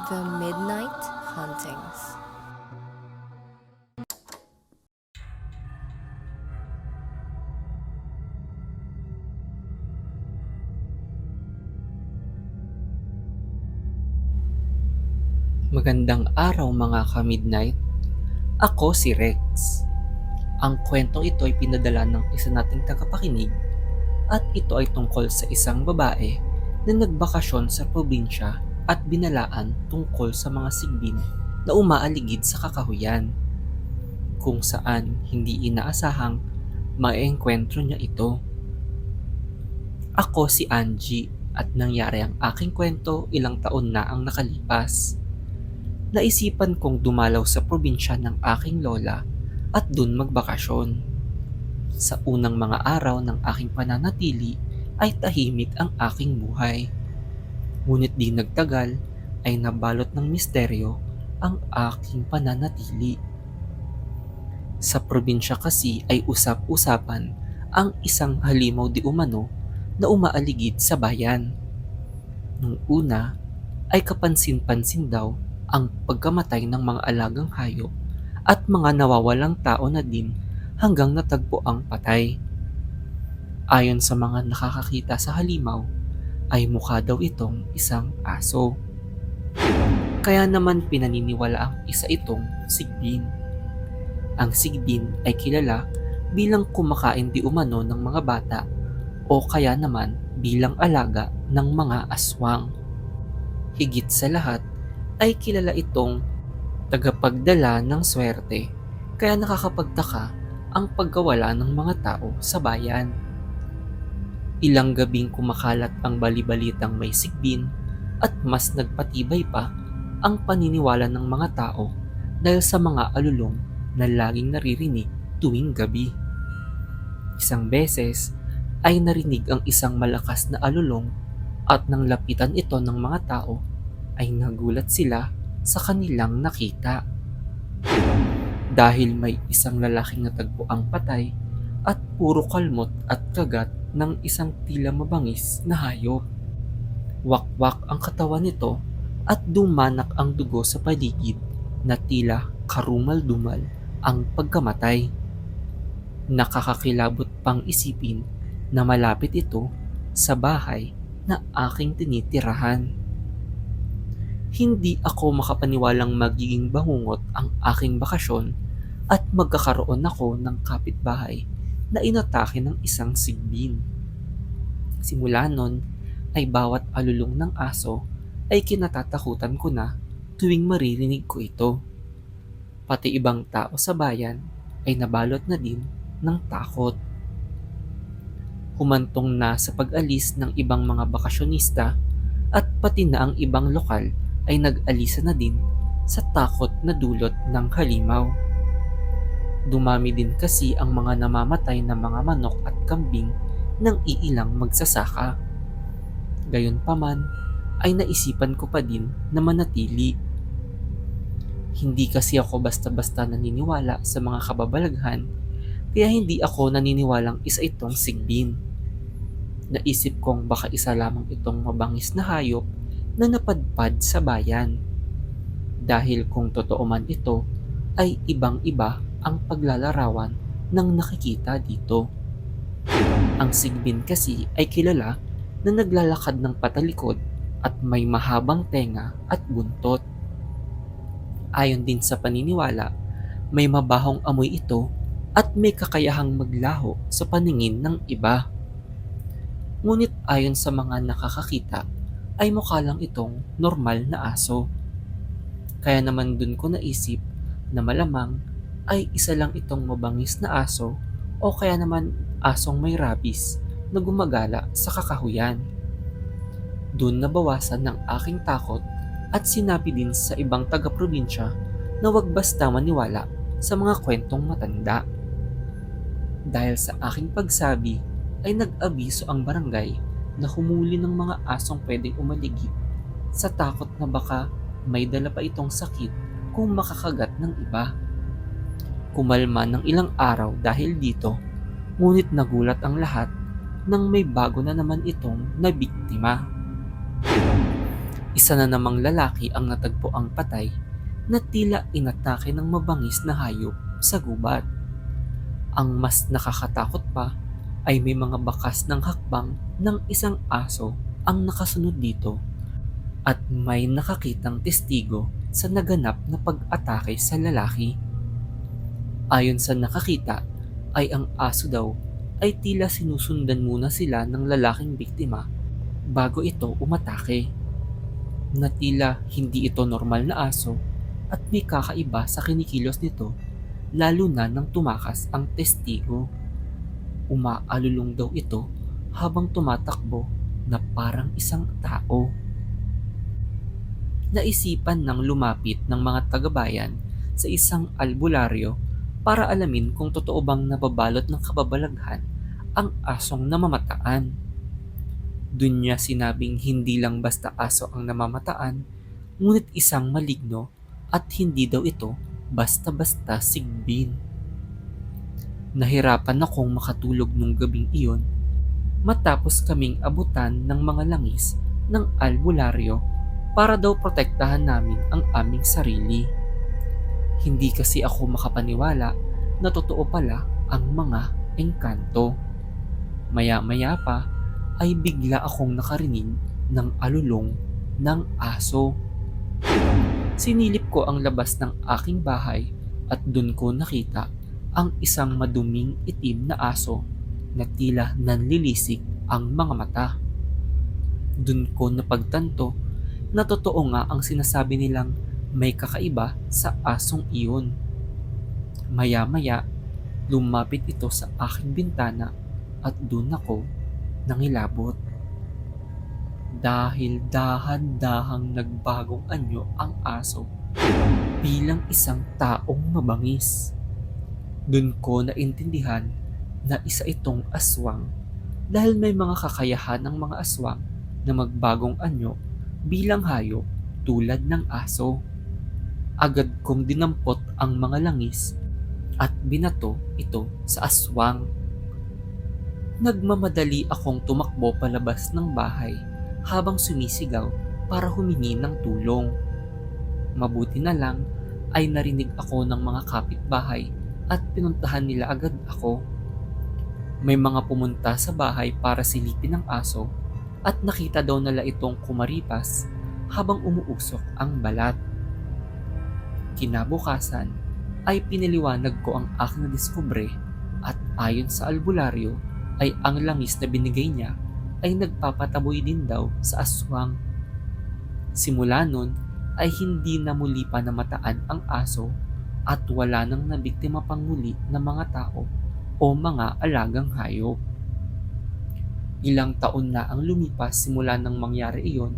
The Midnight Hauntings. Magandang araw mga ka-midnight. Ako si Rex. Ang kwentong ito ay pinadala ng isa nating tagapakinig at ito ay tungkol sa isang babae na nagbakasyon sa probinsya at binalaan tungkol sa mga sigbin na umaaligid sa kakahuyan, kung saan hindi inaasahang maengkwentro niya ito. Ako si Angie at nangyari ang aking kwento ilang taon na ang nakalipas. Naisipan kong dumalaw sa probinsya ng aking lola at dun magbakasyon. Sa unang mga araw ng aking pananatili ay tahimik ang aking buhay. Ngunit di nagtagal ay nabalot ng misteryo ang aking pananatili. Sa probinsya kasi ay usap-usapan ang isang halimaw di umano na umaaligid sa bayan. Nung una ay kapansin-pansin daw ang pagkamatay ng mga alagang hayop at mga nawawalang tao na din hanggang natagpo ang patay. Ayon sa mga nakakakita sa halimaw, ay mukha daw itong isang aso. Kaya naman pinaniniwala ang isa itong sigbin. Ang sigbin ay kilala bilang kumakain di umano ng mga bata o kaya naman bilang alaga ng mga aswang. Higit sa lahat ay kilala itong tagapagdala ng swerte, kaya nakakapagtaka ang pagkawala ng mga tao sa bayan. Ilang gabing kumakalat ang balibalitang may sigbin at mas nagpatibay pa ang paniniwala ng mga tao dahil sa mga alulong na laging naririnig tuwing gabi. Isang beses ay narinig ang isang malakas na alulong at nang lapitan ito ng mga tao ay nagulat sila sa kanilang nakita. Dahil may isang lalaking natagpo ang patay at puro kalmot at kagat ng isang tila mabangis na hayop. Wakwak ang katawan nito at dumanak ang dugo sa paligid na tila karumal-dumal ang pagkamatay. Nakakakilabot pang isipin na malapit ito sa bahay na aking tinitirahan. Hindi ako makapaniwalang magiging bangungot ang aking bakasyon at magkakaroon ako ng kapitbahay na inatake ng isang sigbin. Simula nun ay bawat alulong ng aso ay kinatatakutan ko na tuwing maririnig ko ito. Pati ibang tao sa bayan ay nabalot na din ng takot. Humantong na sa pag-alis ng ibang mga bakasyonista at pati na ang ibang lokal ay nag-alisa na din sa takot na dulot ng halimaw. Dumami din kasi ang mga namamatay na mga manok at kambing ng iilang magsasaka. Gayunpaman ay naisipan ko pa din na manatili. Hindi kasi ako basta-basta naniniwala sa mga kababalaghan, kaya hindi ako naniniwalang isa itong sigbin. Naisip kong baka isa lamang itong mabangis na hayop na napadpad sa bayan. Dahil kung totoo man ito, ay ibang-iba ang paglalarawan ng nakikita dito. Ang sigbin kasi ay kilala na naglalakad ng patalikod at may mahabang tenga at buntot. Ayon din sa paniniwala, may mabahong amoy ito at may kakayahang maglaho sa paningin ng iba. Ngunit ayon sa mga nakakakita, ay mukha lang itong normal na aso. Kaya naman dun ko naisip na malamang ay isa lang itong mabangis na aso o kaya naman asong may rabies na gumagala sa kakahuyan. Dun nabawasan ng aking takot at sinabi din sa ibang taga-probinsya na wag basta maniwala sa mga kwentong matanda. Dahil sa aking pagsabi ay nag-abiso ang barangay na humuli ng mga asong pwedeng umaligid sa takot na baka may dala pa itong sakit kung makakagat ng iba. Kumalma ng ilang araw dahil dito, ngunit nagulat ang lahat nang may bago na naman itong nabiktima. Isa na namang lalaki ang natagpo ang patay na tila inatake ng mabangis na hayop sa gubat. Ang mas nakakatakot pa ay may mga bakas ng hakbang ng isang aso ang nakasunod dito at may nakakitang testigo sa naganap na pag-atake sa lalaki. Ayon sa nakakita ay ang aso daw ay tila sinusundan muna sila ng lalaking biktima bago ito umatake, na tila hindi ito normal na aso at may kakaiba sa kinikilos nito lalo na nang tumakas ang testigo. Umaalulong daw ito habang tumatakbo na parang isang tao. Naisipan ng lumapit ng mga tagabayan sa isang albularyo para alamin kung totoo bang nababalot ng kababalaghan ang asong namamataan. Doon niya sinabing hindi lang basta aso ang namamataan, ngunit isang maligno at hindi daw ito basta-basta sigbin. Nahirapan akong makatulog nung gabing iyon matapos kaming abutan ng mga langis ng albularyo para daw protektahan namin ang aming sarili. Hindi kasi ako makapaniwala na totoo pala ang mga engkanto. Maya-maya pa ay bigla akong nakarinig ng alulong ng aso. Sinilip ko ang labas ng aking bahay at dun ko nakita ang isang maduming itim na aso na tila nanlilisik ang mga mata. Dun ko napagtanto na totoo nga ang sinasabi nilang may kakaiba sa asong iyon. Maya-maya, lumapit ito sa aking bintana at dun ako nangilabot. Dahil dahan-dahang nagbagong anyo ang aso bilang isang taong mabangis. Dun ko naintindihan na isa itong aswang dahil may mga kakayahan ng mga aswang na magbagong anyo bilang hayop tulad ng aso. Agad kong dinampot ang mga langis at binato ito sa aswang. Nagmamadali akong tumakbo palabas ng bahay habang sumisigaw para humingi ng tulong. Mabuti na lang ay narinig ako ng mga kapitbahay at pinuntahan nila agad ako. May mga pumunta sa bahay para silipin ang aso at nakita daw nila itong kumaripas habang umuusok ang balat. Kinabukasan ay piniliwanag ko ang aking nadiskubre at ayon sa albularyo ay ang langis na binigay niya ay nagpapataboy din daw sa aswang. Simula nun ay hindi na muli pa namataan ang aso at wala nang nabiktima pang muli ng mga tao o mga alagang hayop. Ilang taon na ang lumipas simula nang mangyari iyon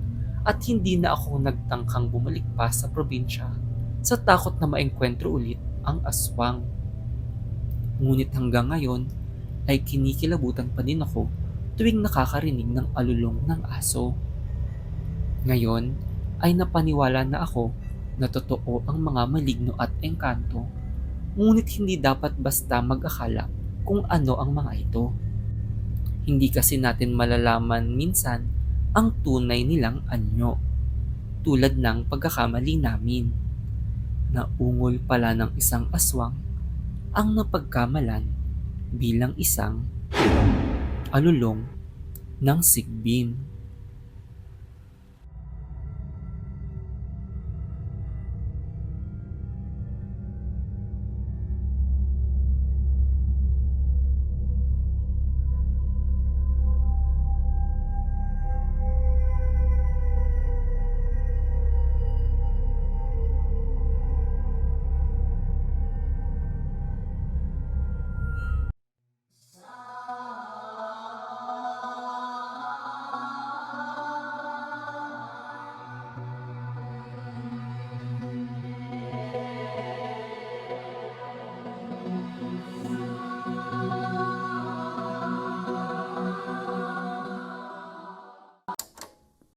at hindi na ako nagtangkang bumalik pa sa probinsya sa takot na maengkwentro ulit ang aswang. Ngunit hanggang ngayon ay kinikilabutan pa din ako tuwing nakakarinig ng alulong ng aso. Ngayon ay napaniwala na ako na totoo ang mga maligno at engkanto, ngunit hindi dapat basta mag-akala kung ano ang mga ito. Hindi kasi natin malalaman minsan ang tunay nilang anyo, tulad ng pagkakamali namin. Naungol pala ng isang aswang ang napagkamalan bilang isang alulong ng sigbin.